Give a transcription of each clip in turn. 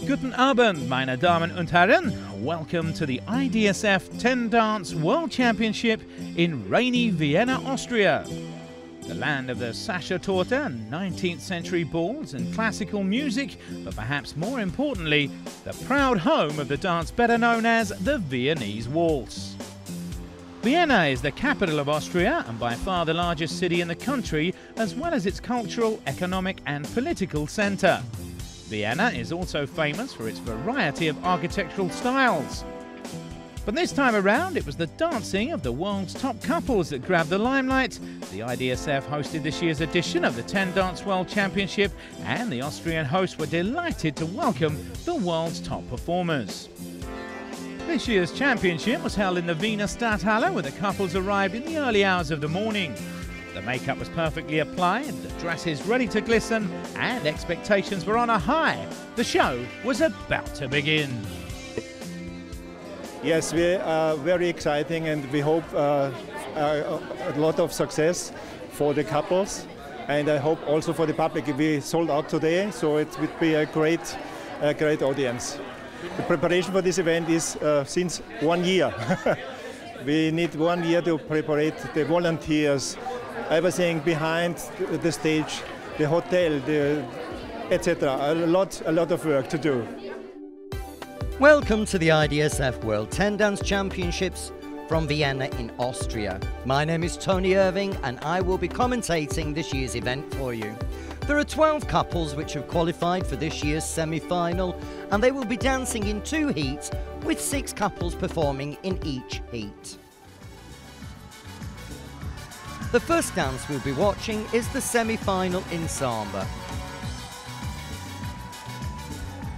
Guten Abend, meine Damen und Herren. Welcome to the IDSF 10 Dance World Championship in rainy Vienna, Austria. The land of the Sascha Torte, 19th century balls and classical music, but perhaps more importantly, the proud home of the dance better known as the Viennese Waltz. Vienna is the capital of Austria and by far the largest city in the country, as well as its cultural, economic and political centre. Vienna is also famous for its variety of architectural styles. But this time around, it was the dancing of the world's top couples that grabbed the limelight. The IDSF hosted this year's edition of the 10 Dance World Championship, and the Austrian hosts were delighted to welcome the world's top performers. This year's championship was held in the Vienna Stadthalle, where the couples arrived in the early hours of the morning. The makeup was perfectly applied, the dresses ready to glisten, and expectations were on a high. The show was about to begin. Yes, we are very exciting and we hope a lot of success for the couples, and I hope also for the public. We sold out today, so it would be a great audience. The preparation for this event is since 1 year. We need 1 year to prepare the volunteers, everything behind the stage, the hotel, etc. A lot of work to do. Welcome to the IDSF World 10 Dance Championships from Vienna in Austria. My name is Tony Irving and I will be commentating this year's event for you. There are 12 couples which have qualified for this year's semi-final, and they will be dancing in 2 heats with 6 couples performing in each heat. The first dance we'll be watching is the semi-final in Samba.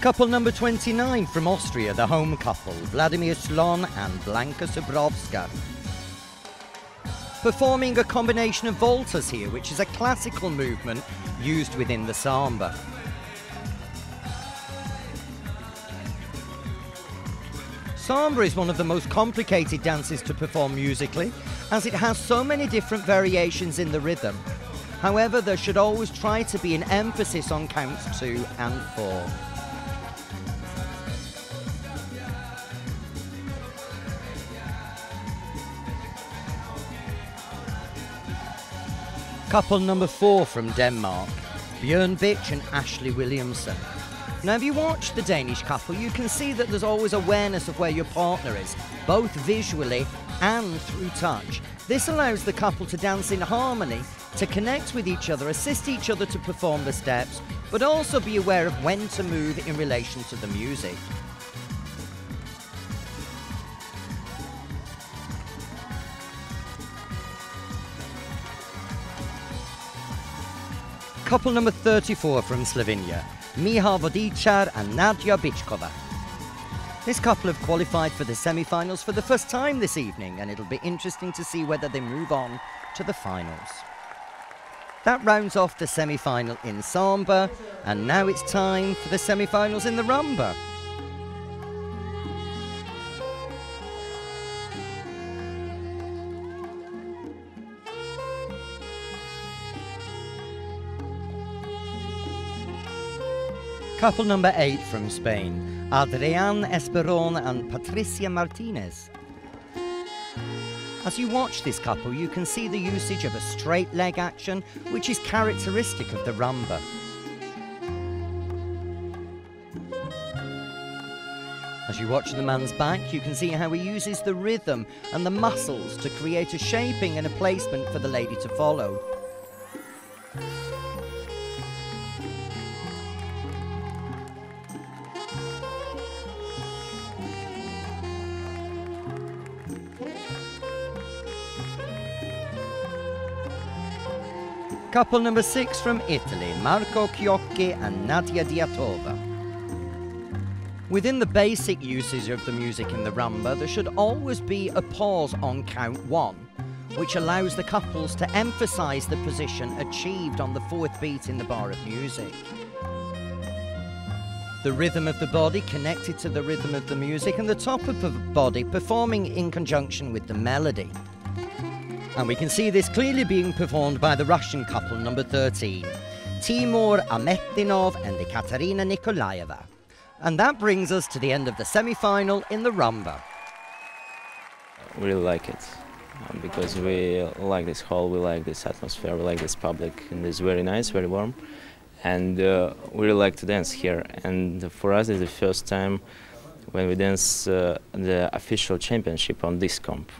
Couple number 29 from Austria, the home couple, Vladimir Slon and Blanka Subrowska. Performing a combination of waltzes here, which is a classical movement used within the Samba. Samba is one of the most complicated dances to perform musically, as it has so many different variations in the rhythm. However, there should always try to be an emphasis on counts 2 and 4. Couple number 4 from Denmark, Bjørn Bitch and Ashley Williamson. Now if you watch the Danish couple, you can see that there's always awareness of where your partner is, both visually and through touch. This allows the couple to dance in harmony, to connect with each other, assist each other to perform the steps, but also be aware of when to move in relation to the music. Couple number 34 from Slovenia, Miha Vodičar and Nadia Bičkova. This couple have qualified for the semi-finals for the first time this evening, and it'll be interesting to see whether they move on to the finals. That rounds off the semi-final in Samba, and now it's time for the semi-finals in the Rumba. Couple number 8 from Spain, Adrián Esperón and Patricia Martinez. As you watch this couple, you can see the usage of a straight leg action, which is characteristic of the rumba. As you watch the man's back, you can see how he uses the rhythm and the muscles to create a shaping and a placement for the lady to follow. Couple number 6 from Italy, Marco Chiocchi and Nadia Diatova. Within the basic usage of the music in the rumba, there should always be a pause on count 1, which allows the couples to emphasize the position achieved on the 4th beat in the bar of music. The rhythm of the body connected to the rhythm of the music, and the top of the body performing in conjunction with the melody. And we can see this clearly being performed by the Russian couple number 13, Timur Ametinov and Ekaterina Nikolaeva. And that brings us to the end of the semi-final in the Rumba. We really like it because we like this hall, we like this atmosphere, we like this public, and it's very nice, very warm. And we really like to dance here. And for us, it's the first time when we dance the official championship on this comp.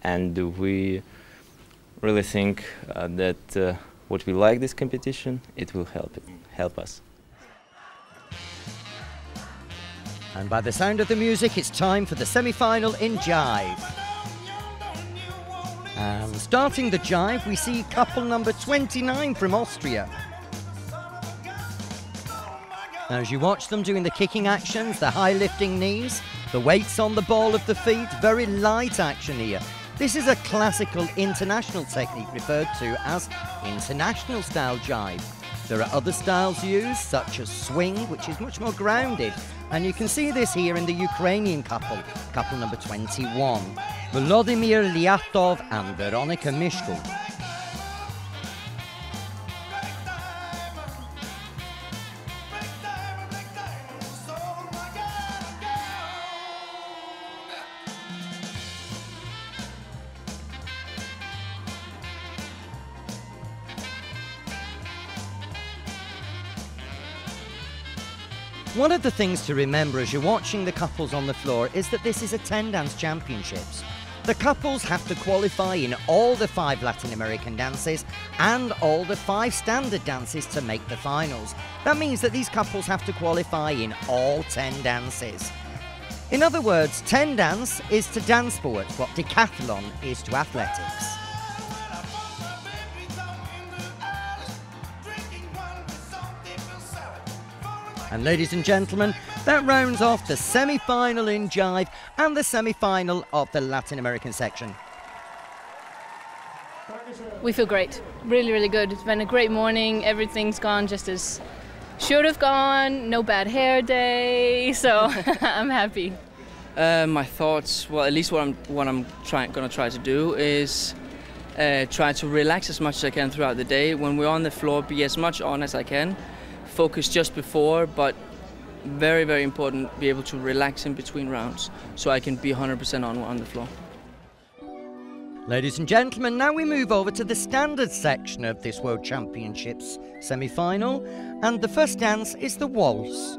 And we really think that what we like this competition, it will help us. And by the sound of the music, it's time for the semi-final in Jive. And starting the Jive, we see couple number 29 from Austria. Now, as you watch them doing the kicking actions, the high lifting knees, the weights on the ball of the feet, very light action here. This is a classical international technique referred to as international style jive. There are other styles used, such as swing, which is much more grounded. And you can see this here in the Ukrainian couple, couple number 21, Volodymyr Lyatov and Veronika Mishko. One of the things to remember as you're watching the couples on the floor is that this is a 10 dance championships. The couples have to qualify in all the 5 Latin American dances and all the 5 standard dances to make the finals. That means that these couples have to qualify in all 10 dances. In other words, 10 dance is to dance sport what decathlon is to athletics. And ladies and gentlemen, that rounds off the semi-final in Jive and the semi-final of the Latin American section. We feel great, really, really good. It's been a great morning. Everything's gone just as should have gone. No bad hair day, so I'm happy. My thoughts, well, at least what I'm going to try to do is try to relax as much as I can throughout the day. When we're on the floor, be as much on as I can. Focus just before, but very, very important, be able to relax in between rounds so I can be 100% on the floor. Ladies and gentlemen, now we move over to the standard section of this World Championships semi-final, and the first dance is the waltz.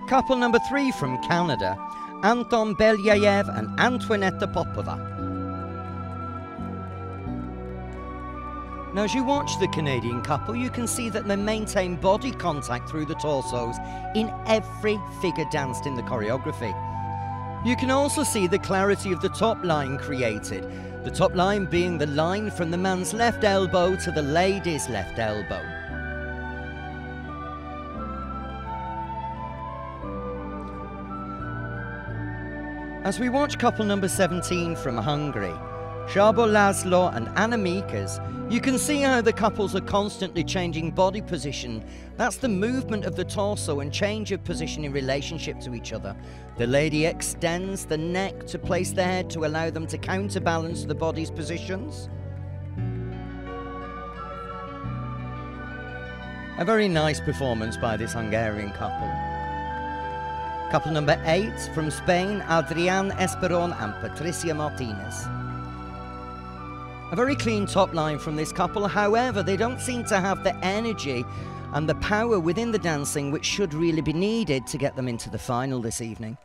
Couple number 3 from Canada, Anton Belyayev and Antoinetta Popova. Now, as you watch the Canadian couple, you can see that they maintain body contact through the torsos in every figure danced in the choreography. You can also see the clarity of the top line created, the top line being the line from the man's left elbow to the lady's left elbow. As we watch couple number 17 from Hungary, Szabo Laszlo and Anna Mikas, you can see how the couples are constantly changing body position. That's the movement of the torso and change of position in relationship to each other. The lady extends the neck to place the head to allow them to counterbalance the body's positions. A very nice performance by this Hungarian couple. Couple number 8 from Spain, Adrián Esperón and Patricia Martinez. A very clean top line from this couple, however, they don't seem to have the energy and the power within the dancing which should really be needed to get them into the final this evening.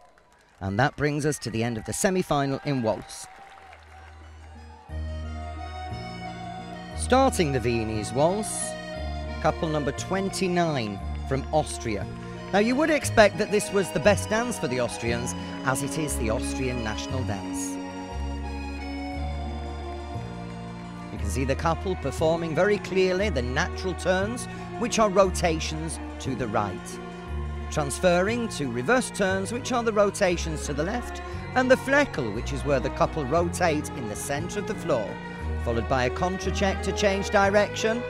And that brings us to the end of the semi-final in waltz. Starting the Viennese Waltz, couple number 29 from Austria. Now, you would expect that this was the best dance for the Austrians, as it is the Austrian national dance. You can see the couple performing very clearly the natural turns, which are rotations to the right, transferring to reverse turns, which are the rotations to the left, and the fleckel, which is where the couple rotate in the centre of the floor, followed by a contra check to change direction,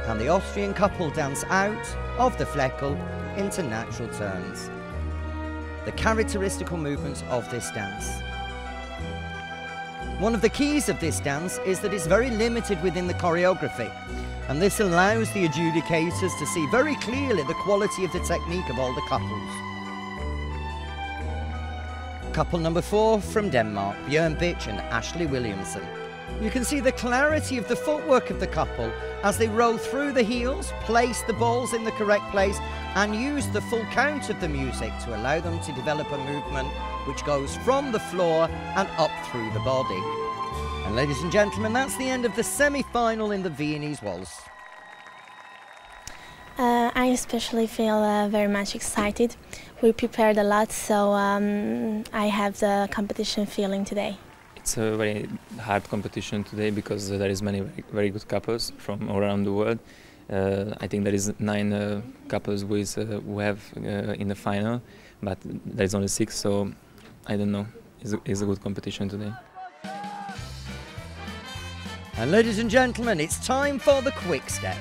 and the Austrian couple dance out of the fleckel into natural turns. The characteristical movements of this dance. One of the keys of this dance is that it's very limited within the choreography, and this allows the adjudicators to see very clearly the quality of the technique of all the couples. Couple number 4 from Denmark, Bjørn Bitsch and Ashley Williamson. You can see the clarity of the footwork of the couple as they roll through the heels, place the balls in the correct place, and use the full count of the music to allow them to develop a movement which goes from the floor and up through the body. And ladies and gentlemen, that's the end of the semi-final in the Viennese Waltz. I especially feel very much excited. We prepared a lot, so I have the competition feeling today. It's a very hard competition today because there is many very good couples from all around the world. I think there is 9 couples who have in the final, but there is only 6, so I don't know. It's a good competition today. And ladies and gentlemen, it's time for the Quickstep.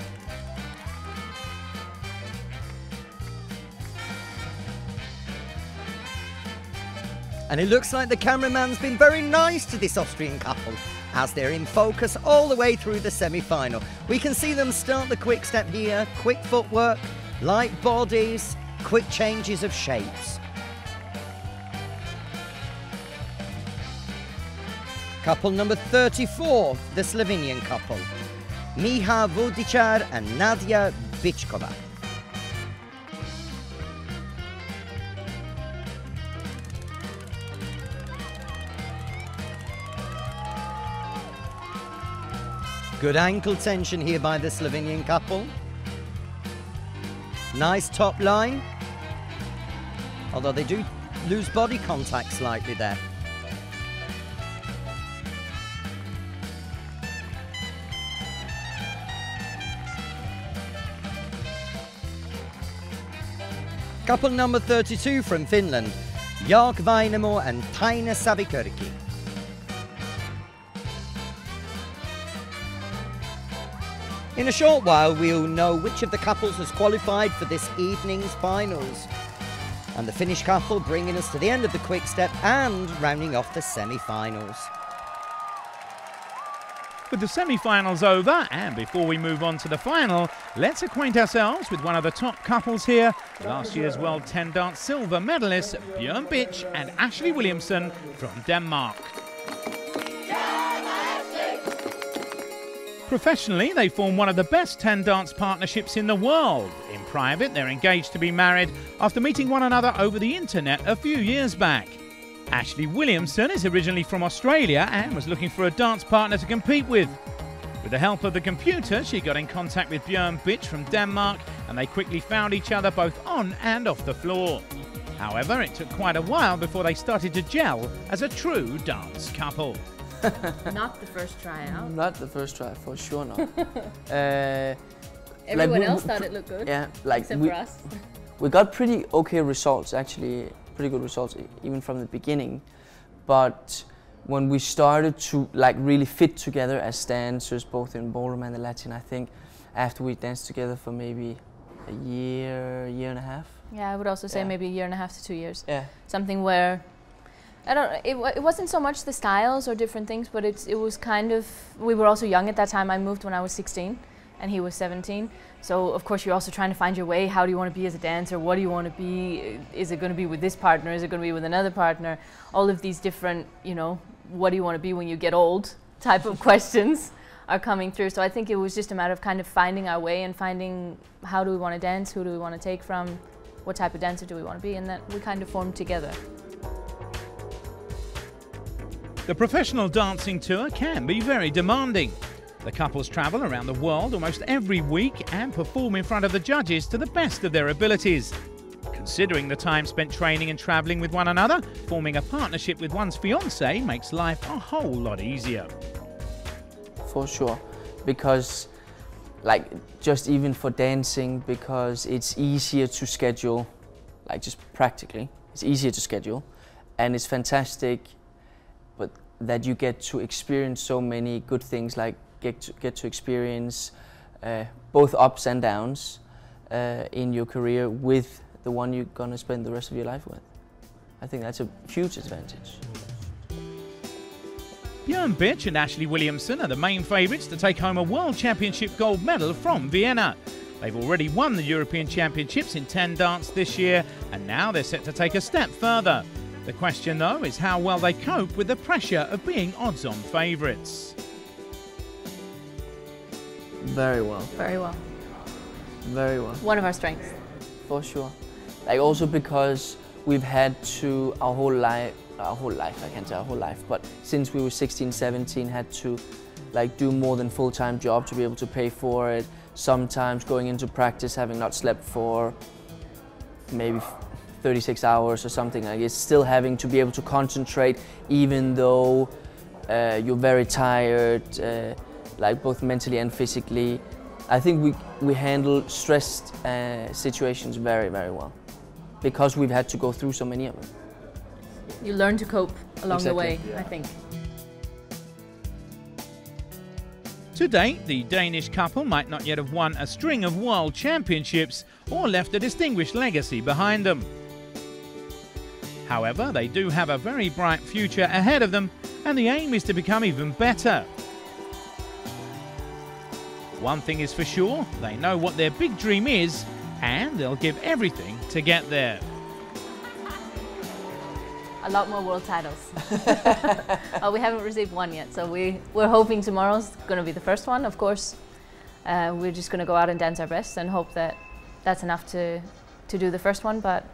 And it looks like the cameraman's been very nice to this Austrian couple as they're in focus all the way through the semi-final. We can see them start the Quickstep here, quick footwork, light bodies, quick changes of shapes. Couple number 34, the Slovenian couple, Miha Vudičar and Nadia Bičkova. Good ankle tension here by the Slovenian couple. Nice top line, although they do lose body contact slightly there. Couple number 32 from Finland, Jarkko Vainamo and Taina Savikurki. In a short while, we'll know which of the couples has qualified for this evening's finals. And the Finnish couple bringing us to the end of the Quickstep and rounding off the semi-finals. With the semi-finals over, and before we move on to the final, let's acquaint ourselves with one of the top couples here, last year's World 10 Dance silver medalists Bjørn Bitsch and Ashley Williamson from Denmark. Professionally, they form one of the best 10 dance partnerships in the world. In private, they're engaged to be married after meeting one another over the internet a few years back. Ashley Williamson is originally from Australia and was looking for a dance partner to compete with. With the help of the computer, she got in contact with Bjørn Bitsch from Denmark, and they quickly found each other both on and off the floor. However, it took quite a while before they started to gel as a true dance couple. Not the first try out. Not the first try, for sure not. Everyone else thought it looked good. Yeah, like except for us. We got pretty okay results, actually, pretty good results even from the beginning. But when we started to like really fit together as dancers, both in ballroom and the Latin, I think after we danced together for maybe a year and a half. Yeah, I would also say maybe a year and a half to 2 years. Yeah. Something where it wasn't so much the styles or different things, but it was kind of, we were also young at that time. I moved when I was 16 and he was 17. So of course you're also trying to find your way. How do you want to be as a dancer? What do you want to be? Is it going to be with this partner? Is it going to be with another partner? All of these different, you know, what do you want to be when you get old type of questions are coming through. So I think it was just a matter of kind of finding our way and finding how do we want to dance? Who do we want to take from? What type of dancer do we want to be? And that we kind of formed together. The professional dancing tour can be very demanding. The couples travel around the world almost every week and perform in front of the judges to the best of their abilities. Considering the time spent training and travelling with one another, forming a partnership with one's fiancé makes life a whole lot easier. For sure, because like just even for dancing, because it's easier to schedule, like just practically, it's easier to schedule, and it's fantastic. But that you get to experience so many good things, like get to experience both ups and downs, in your career with the one you're going to spend the rest of your life with. I think that's a huge advantage. Björn Bitch and Ashley Williamson are the main favourites to take home a World Championship gold medal from Vienna. They've already won the European Championships in 10 dance this year, and now they're set to take a step further. The question, though, is how well they cope with the pressure of being odds-on favourites. Very well. Very well. Very well. One of our strengths. For sure. Like also because we've had to our whole life, I can't say our whole life, but since we were 16, 17, had to like do more than full-time job to be able to pay for it. Sometimes going into practice having not slept for maybe 36 hours or something like this, still having to be able to concentrate even though you're very tired, like both mentally and physically. I think we handle stressed situations very, very well because we've had to go through so many of them. You learn to cope along the way, I think. To date, the Danish couple might not yet have won a string of World Championships or left a distinguished legacy behind them. However, they do have a very bright future ahead of them, and the aim is to become even better. One thing is for sure, they know what their big dream is, and they'll give everything to get there. A lot more world titles. We haven't received one yet, so we're hoping tomorrow's going to be the first one, of course. We're just going to go out and dance our best and hope that that's enough to do the first one, but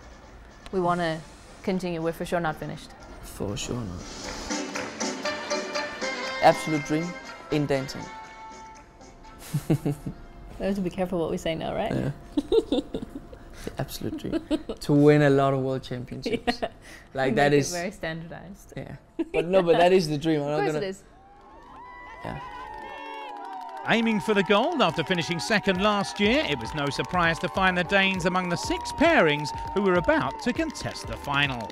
we want to continue. We're for sure not finished. For sure not. Absolute dream in dancing. We have to be careful what we say now, right? Yeah. The absolute dream. To win a lot of world championships. Yeah. Like that is very standardized. Yeah. But no, but that is the dream. Of course it is. Yeah. Aiming for the gold after finishing second last year, it was no surprise to find the Danes among the 6 pairings who were about to contest the final.